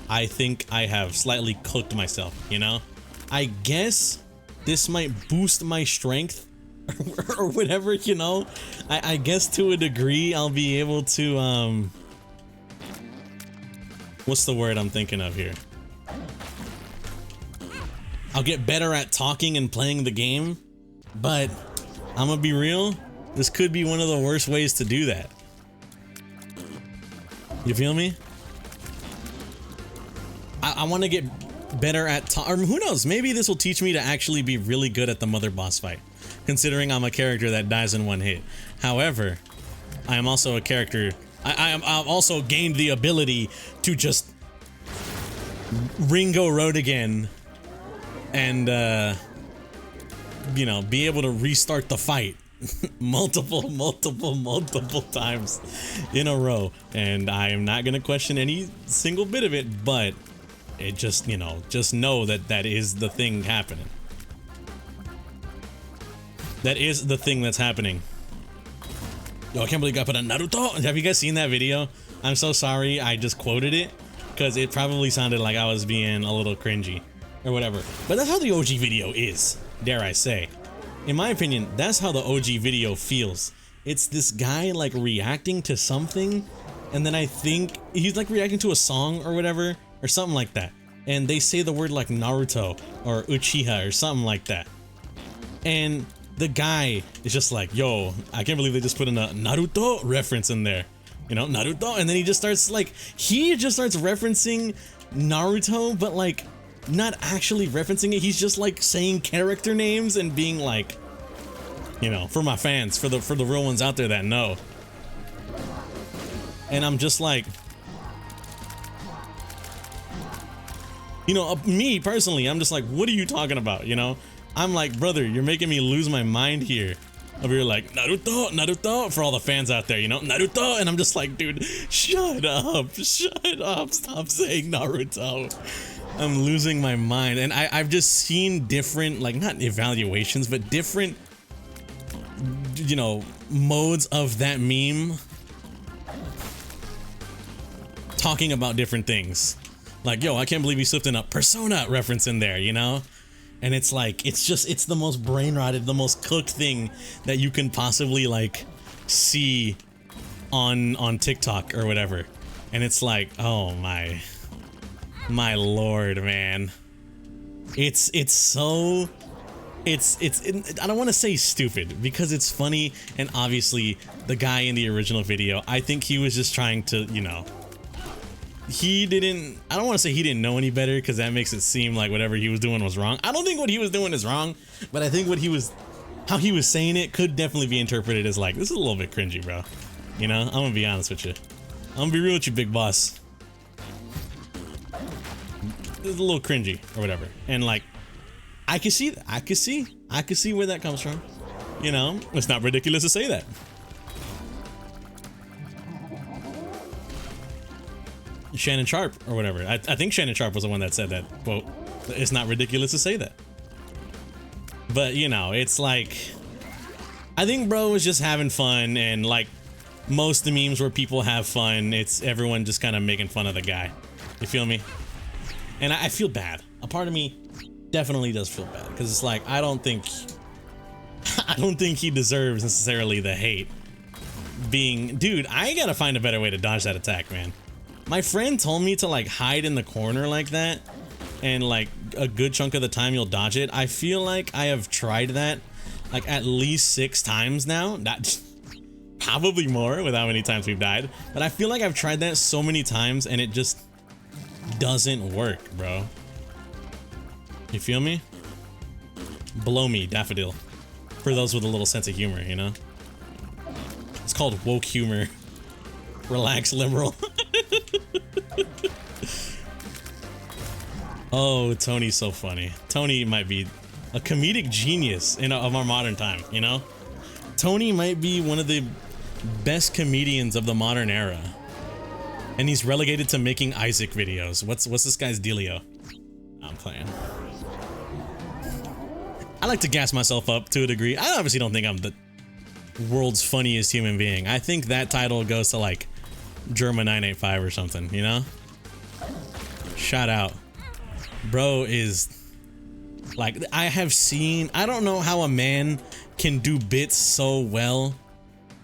I think I have slightly cooked myself, you know? I guess this might boost my strength or whatever, you know? I guess to a degree I'll be able to, what's the word I'm thinking of here? I'll get better at talking and playing the game, but I'm gonna be real, this could be one of the worst ways to do that. You feel me? I want to get better at or who knows, maybe this will teach me to actually be really good at the Mother boss fight, considering I'm a character that dies in one hit. However, I am also a character, I've also gained the ability to just Ringo Road again and you know, be able to restart the fight multiple times in a row, and I am not gonna question any single bit of it, but it just, you know, just know that that is the thing happening. That is the thing that's happening. Yo, I can't believe I put a Naruto. Have you guys seen that video? I'm so sorry I just quoted it, because it probably sounded like I was being a little cringy or whatever, but that's how the OG video is, dare I say. In my opinion, that's how the OG video feels. It's this guy like reacting to something, and then I think he's like reacting to a song or whatever, or something like that. and they say the word like Naruto or Uchiha or something like that. And the guy is just like, yo, I can't believe they just put in a Naruto reference in there. You know, Naruto. And then he just starts referencing Naruto, but like not actually referencing it. He's just like saying character names and being like, you know, for my fans, for the real ones out there that know. And I'm just like, you know, me personally, I'm just like, what are you talking about? You know, I'm like, brother, you're making me lose my mind here. Over here like, Naruto, Naruto, for all the fans out there, you know, Naruto. And I'm just like, dude, shut up, stop saying Naruto. I'm losing my mind. And I've just seen different, like, not evaluations, but different, you know, modes of that meme talking about different things. Like, yo, I can't believe you slipped in a Persona reference in there, you know? And it's like, it's the most brain rotted, the most cooked thing that you can possibly like see on TikTok or whatever. And it's like, oh my lord, man. I don't want to say stupid because it's funny, and obviously the guy in the original video, I think he was just trying to, you know, I don't want to say he didn't know any better because that makes it seem like whatever he was doing was wrong. I don't think what he was doing is wrong, but I think how he was saying it could definitely be interpreted as like, this is a little bit cringy, bro. You know, I'm gonna be honest with you. I'm gonna be real with you, big boss. It's a little cringy or whatever. And like, I can see where that comes from. You know, it's not ridiculous to say that. Shannon Sharp or whatever. I think Shannon Sharp was the one that said that quote. It's not ridiculous to say that. But you know, it's like, I think bro was just having fun, and like most of the memes where people have fun, it's everyone just kind of making fun of the guy. You feel me? And I feel bad. A part of me definitely does feel bad because it's like, I don't think he deserves necessarily the hate. Dude, I gotta find a better way to dodge that attack, man. My friend told me to like hide in the corner like that, and like a good chunk of the time you'll dodge it. I feel like I have tried that like at least 6 times now. Not probably more with how many times we've died, but I feel like I've tried that so many times and it just doesn't work, bro. You feel me? Blow me, Daffodil. For those with a little sense of humor, you know? It's called woke humor. Relax, liberal. Oh, Tony's so funny. Tony might be a comedic genius of our modern time, you know? Tony might be one of the best comedians of the modern era. And he's relegated to making Isaac videos. What's this guy's dealio? I'm playing. I like to gas myself up to a degree. I obviously don't think I'm the world's funniest human being. I think that title goes to like Germa985 or something, you know? Shout out. Bro is like, I don't know how a man can do bits so well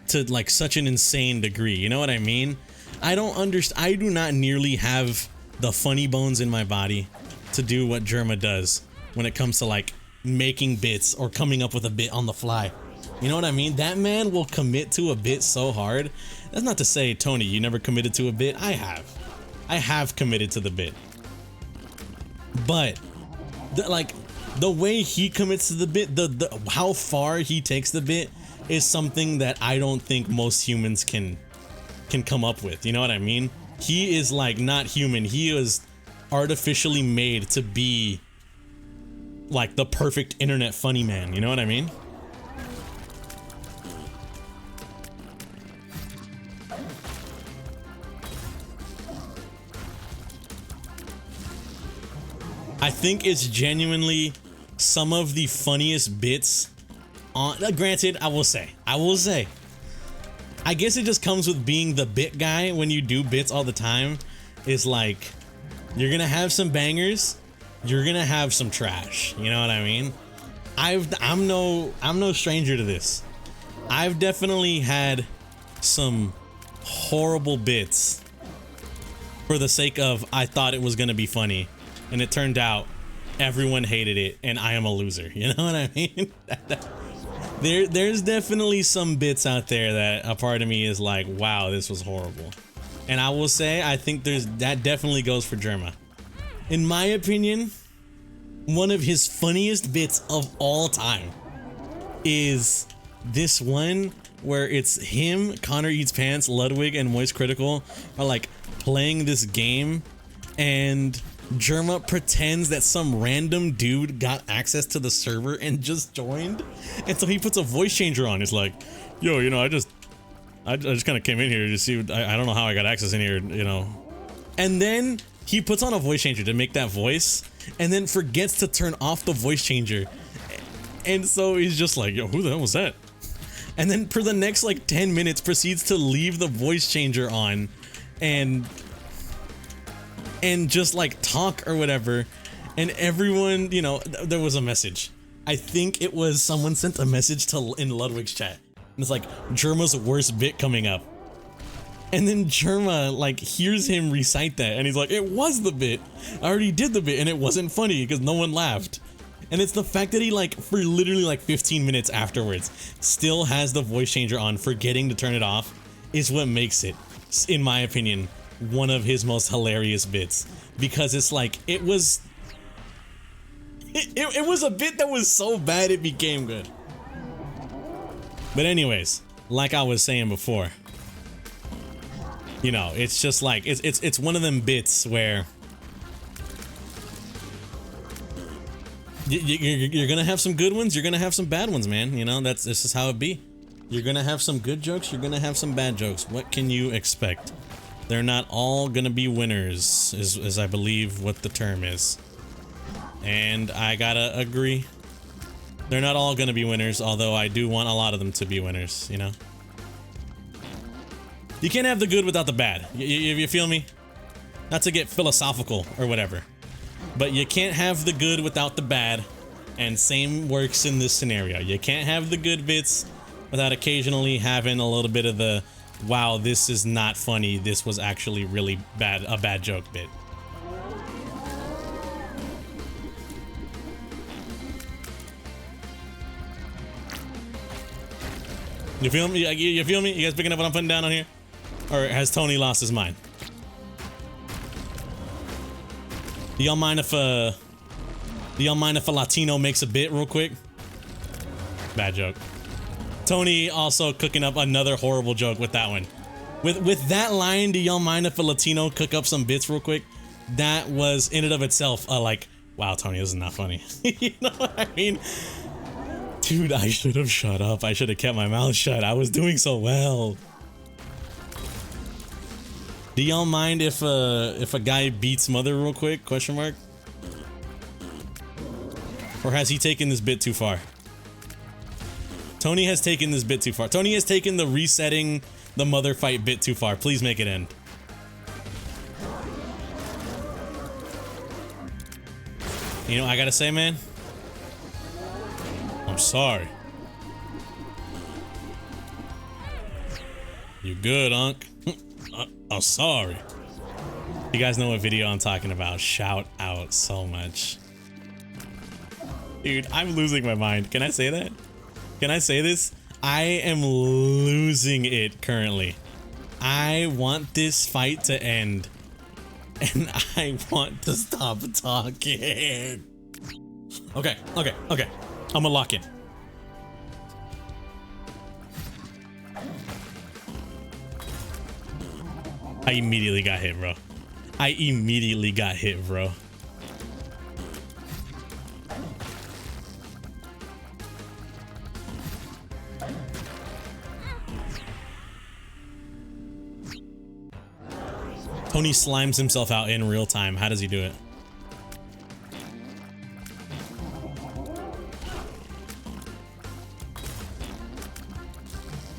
to like such an insane degree, you know what I mean? I do not nearly have the funny bones in my body to do what Germa does when it comes to like making bits or coming up with a bit on the fly. You know what I mean? That man will commit to a bit so hard. That's not to say, Tony, you never committed to a bit. I have committed to the bit. But the way he commits to the bit, the how far he takes the bit is something that I don't think most humans can come up with. You know what I mean? He is like not human. He is artificially made to be like the perfect internet funny man. You know what I mean? I think it's genuinely some of the funniest bits on, granted, I will say, I guess it just comes with being the bit guy when you do bits all the time, is like, you're gonna have some bangers, you're gonna have some trash, you know what I mean? I'm no stranger to this. I've definitely had some horrible bits for the sake of I thought it was gonna be funny, and it turned out everyone hated it, and I am a loser. You know what I mean? There's definitely some bits out there that a part of me is like, wow, this was horrible. And I will say, I think that definitely goes for Germa. In my opinion, one of his funniest bits of all time is this one where it's him, Connor Eats Pants, Ludwig, and Moist Critical are like playing this game, and Germa pretends that some random dude got access to the server and just joined, and so he puts a voice changer on. It's like, yo, you know, I just kind of came in here to see. I don't know how I got access in here, you know. And then he puts on a voice changer to make that voice, and then forgets to turn off the voice changer, and so he's just like, yo, who the hell was that? And then for the next like 10 minutes proceeds to leave the voice changer on, and just like talk or whatever, and everyone, you know, there was a message. I think it was someone sent a message in Ludwig's chat, and it's like, Germa's worst bit coming up, and then Germa like hears him recite that, and he's like, it was the bit, I already did the bit, and it wasn't funny because no one laughed. And it's the fact that he like for literally like 15 minutes afterwards still has the voice changer on, forgetting to turn it off, is what makes it, in my opinion, one of his most hilarious bits, because it's like it was a bit that was so bad it became good. But anyways, like I was saying before, you know, it's just like it's one of them bits where you're gonna have some good ones, you're gonna have some bad ones, man. You know, this is how it be. You're gonna have some good jokes, you're gonna have some bad jokes. What can you expect? They're not all gonna be winners, is I believe what the term is. And I gotta agree. They're not all gonna be winners, although I do want a lot of them to be winners, you know? You can't have the good without the bad. You feel me? Not to get philosophical or whatever. But you can't have the good without the bad, and same works in this scenario. You can't have the good bits without occasionally having a little bit of the, wow, this is not funny, this was actually really bad, a bad joke bit. You feel me? You feel me? You guys picking up what I'm putting down on here? Or has Tony lost his mind? Do y'all mind if a Latino makes a bit real quick? Bad joke. Tony also cooking up another horrible joke with that one. With that line, do y'all mind if a Latino cook up some bits real quick? That was in and of itself like, wow, Tony, this is not funny. You know what I mean? Dude, I should have shut up. I should have kept my mouth shut. I was doing so well. Do y'all mind if a guy beats mother real quick? Question mark. Or has he taken this bit too far? Tony has taken this bit too far. Tony has taken the resetting the mother fight bit too far. Please make it end. You know, I gotta say, man, I'm sorry. You good, Unc? I'm sorry. You guys know what video I'm talking about. Shout out so much. Dude, I'm losing my mind. Can I say that? Can I say this? I am losing it currently. I want this fight to end. And I want to stop talking. Okay. I'm gonna lock in. I immediately got hit, bro. I immediately got hit, bro. Tony slimes himself out in real time. How does he do it?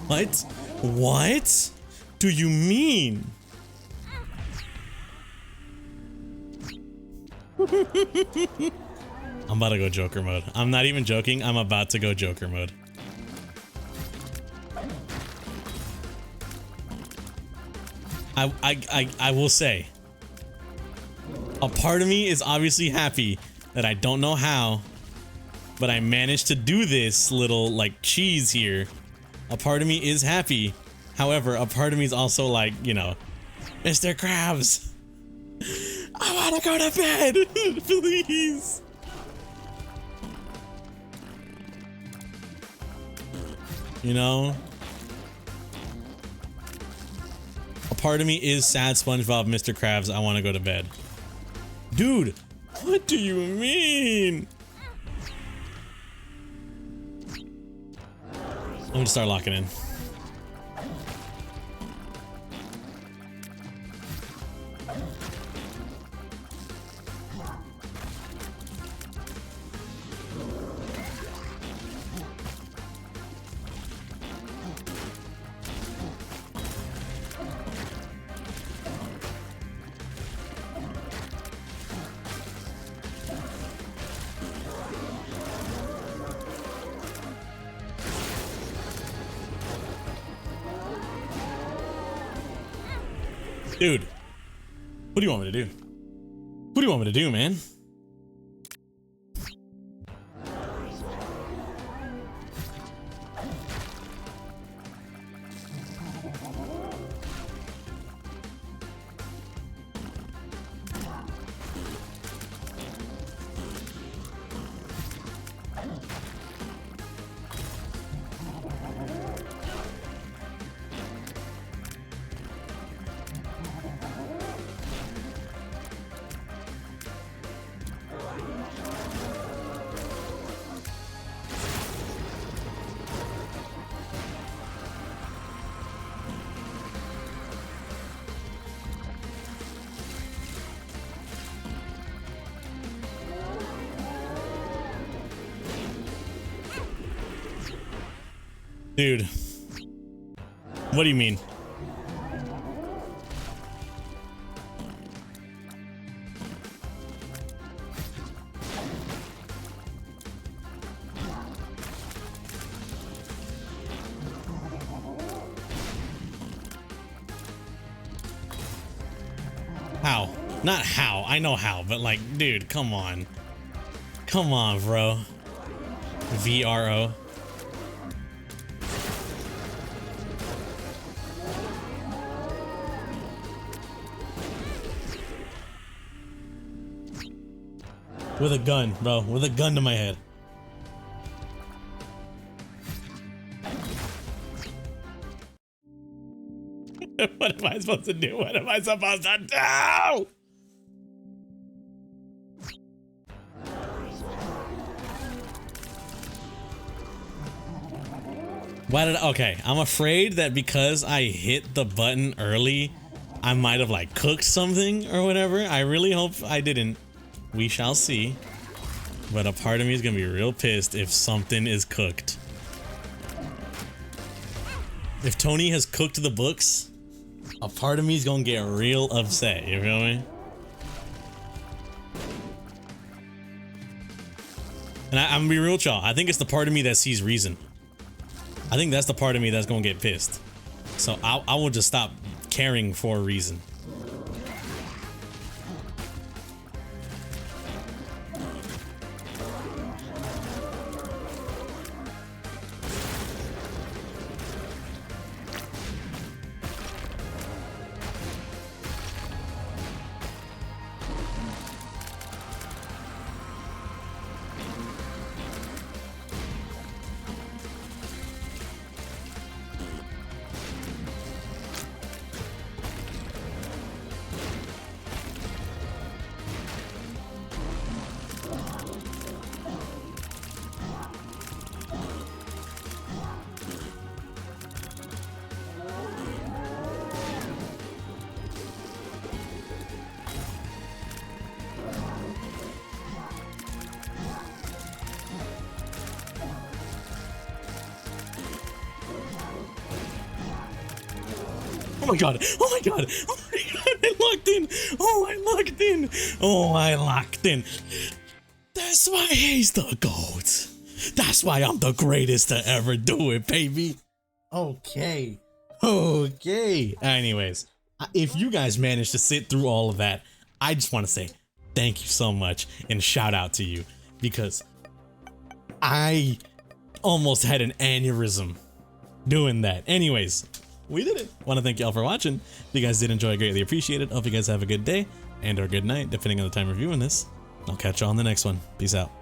What? What do you mean? I'm about to go Joker mode. I'm not even joking. I'm about to go Joker mode. I will say, A part of me is obviously happy that I don't know how, but I managed to do this little like cheese here. A part of me is happy. However, a part of me is also like, you know, Mr. Krabs, I want to go to bed, please. You know? A part of me is sad SpongeBob, Mr. Krabs, I want to go to bed. Dude, what do you mean? I'm gonna start locking in. Dude, what do you want me to do? What do you want me to do, man? Dude, what do you mean? How? Not how, I know how, but like, dude, come on. Come on, bro. VRO. With a gun, bro. With a gun to my head. What am I supposed to do? What am I supposed to do? Why did I, okay, I'm afraid that because I hit the button early, I might have like cooked something or whatever. I really hope I didn't. We shall see. But a part of me is gonna be real pissed if something is cooked. If Tony has cooked the books, a part of me is gonna get real upset, you feel me? And I'm gonna be real, y'all. I think it's the part of me that sees reason. I think that's the part of me that's gonna get pissed. So I will just stop caring for a reason. Oh my god, oh my god, oh my god, I locked in, oh I locked in, oh I locked in. That's why he's the GOAT. That's why I'm the greatest to ever do it, baby. Okay, okay. Anyways, if you guys managed to sit through all of that, I just want to say thank you so much and shout out to you, because I almost had an aneurysm doing that. Anyways, we did it. Want to thank y'all for watching. If you guys did enjoy, greatly appreciate it. Hope you guys have a good day and or good night, depending on the time reviewing this. I'll catch you on the next one. Peace out.